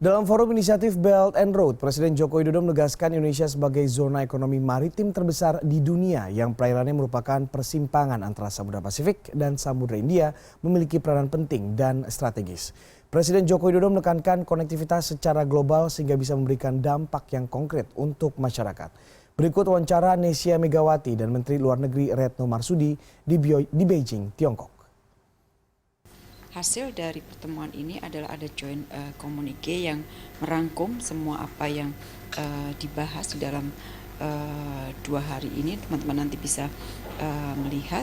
Dalam forum inisiatif Belt and Road, Presiden Joko Widodo menegaskan Indonesia sebagai zona ekonomi maritim terbesar di dunia yang perairannya merupakan persimpangan antara Samudra Pasifik dan Samudra India memiliki peranan penting dan strategis. Presiden Joko Widodo menekankan konektivitas secara global sehingga bisa memberikan dampak yang konkret untuk masyarakat. Berikut wawancara Nesya Megawati dan Menteri Luar Negeri Retno Marsudi di Beijing, Tiongkok. Hasil dari pertemuan ini adalah ada joint communique yang merangkum semua apa yang dibahas di dalam 2 hari ini. Teman-teman nanti bisa melihat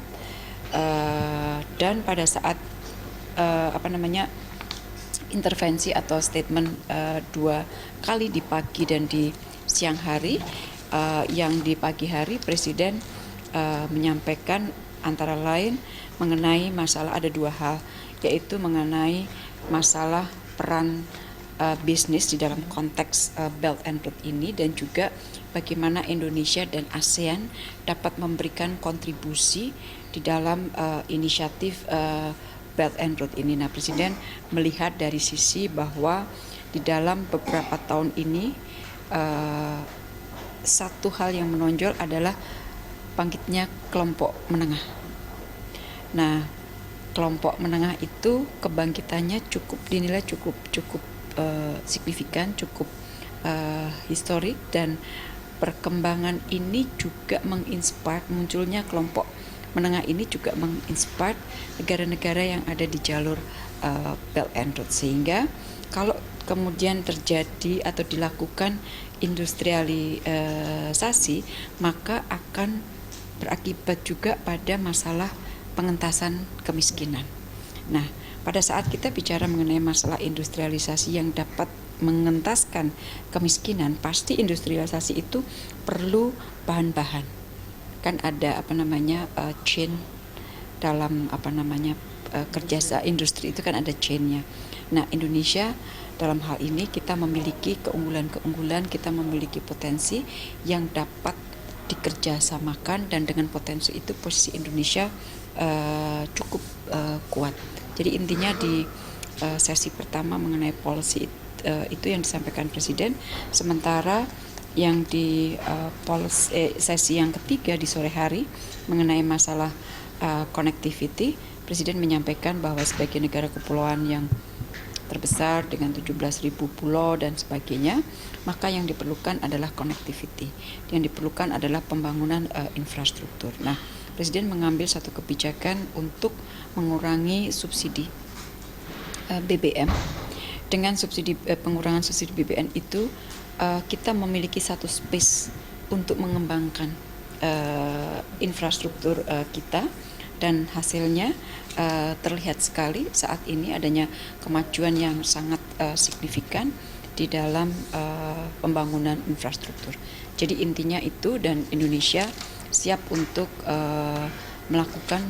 dan pada saat intervensi atau statement 2 kali di pagi dan di siang hari. Yang di pagi hari Presiden menyampaikan antara lain mengenai masalah ada 2 hal, yaitu mengenai masalah peran bisnis di dalam konteks Belt and Road ini dan juga bagaimana Indonesia dan ASEAN dapat memberikan kontribusi di dalam inisiatif Belt and Road ini. Nah, Presiden melihat dari sisi bahwa di dalam beberapa tahun ini satu hal yang menonjol adalah bangkitnya kelompok menengah. Nah, kelompok menengah itu kebangkitannya dinilai cukup signifikan, cukup historik, dan perkembangan ini juga menginspire munculnya kelompok menengah ini juga menginspire negara-negara yang ada di jalur Belt and Road, sehingga kalau kemudian terjadi atau dilakukan industrialisasi maka akan berakibat juga pada masalah pengentasan kemiskinan. Nah, pada saat kita bicara mengenai masalah industrialisasi yang dapat mengentaskan kemiskinan, pasti industrialisasi itu perlu bahan-bahan. Kan ada chain dalam kerja industri itu kan ada chainnya. Nah, Indonesia dalam hal ini kita memiliki keunggulan-keunggulan, kita memiliki potensi yang dapat dikerjasamakan, dan dengan potensi itu posisi Indonesia cukup kuat. Jadi intinya di sesi pertama mengenai policy itu yang disampaikan Presiden, sementara yang di sesi yang ketiga di sore hari mengenai masalah connectivity, Presiden menyampaikan bahwa sebagai negara kepulauan yang terbesar dengan 17.000 pulau dan sebagainya, maka yang diperlukan adalah connectivity. Yang diperlukan adalah pembangunan infrastruktur. Nah, Presiden mengambil satu kebijakan untuk mengurangi subsidi BBM. Dengan pengurangan subsidi BBM itu kita memiliki satu space untuk mengembangkan infrastruktur kita, dan hasilnya terlihat sekali saat ini adanya kemajuan yang sangat signifikan di dalam pembangunan infrastruktur. Jadi intinya itu, dan Indonesia siap untuk melakukan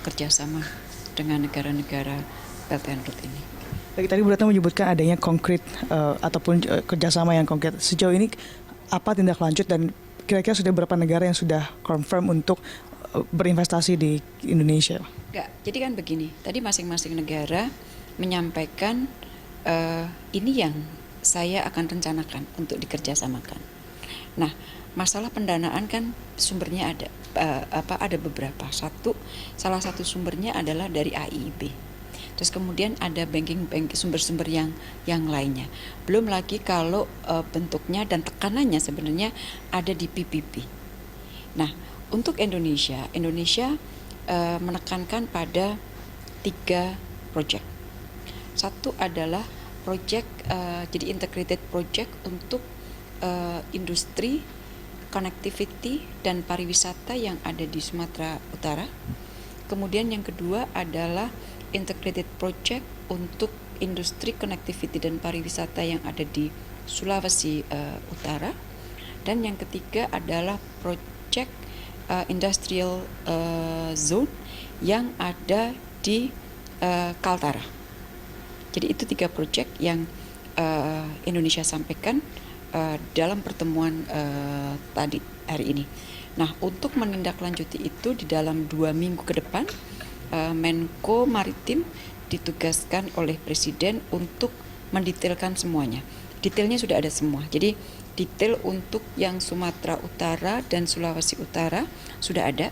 kerjasama dengan negara-negara Belt and Road ini. Baik, tadi Bu Retno menyebutkan adanya konkret ataupun kerjasama yang konkret. Sejauh ini apa tindak lanjut dan kira-kira sudah berapa negara yang sudah confirm untuk berinvestasi di Indonesia? Enggak, jadi kan begini, tadi masing-masing negara menyampaikan ini yang saya akan rencanakan untuk dikerjasamakan. Nah, masalah pendanaan kan sumbernya ada beberapa. Salah satu sumbernya adalah dari AIIB. Terus kemudian ada sumber-sumber yang lainnya. Belum lagi kalau bentuknya dan tekanannya sebenarnya ada di PPP. Nah, untuk Indonesia menekankan pada 3 proyek. Satu adalah proyek jadi integrated project untuk industri, connectivity dan pariwisata yang ada di Sumatera Utara. Kemudian yang kedua adalah integrated project untuk industri, connectivity dan pariwisata yang ada di Sulawesi Utara. Dan yang ketiga adalah project industrial zone yang ada di Kaltara. Jadi itu 3 proyek yang Indonesia sampaikan dalam pertemuan tadi hari ini. Nah, untuk menindaklanjuti itu di dalam 2 minggu ke depan, Menko Maritim ditugaskan oleh Presiden untuk mendetailkan semuanya. Detailnya sudah ada semua. Jadi detail untuk yang Sumatera Utara dan Sulawesi Utara sudah ada.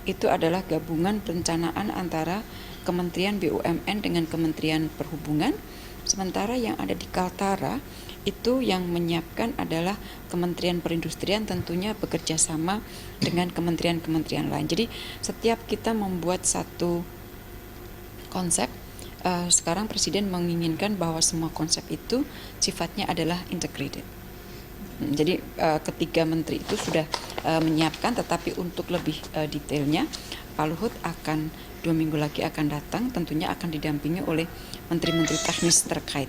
Itu adalah gabungan perencanaan antara Kementerian BUMN dengan Kementerian Perhubungan. Sementara yang ada di Kaltara itu yang menyiapkan adalah Kementerian Perindustrian, tentunya bekerja sama dengan kementerian-kementerian lain. Jadi setiap kita membuat satu konsep, sekarang Presiden menginginkan bahwa semua konsep itu sifatnya adalah integrated. Jadi ketiga menteri itu sudah menyiapkan, tetapi untuk lebih detailnya Pak Luhut akan 2 minggu lagi akan datang, tentunya akan didampingi oleh menteri-menteri teknis terkait.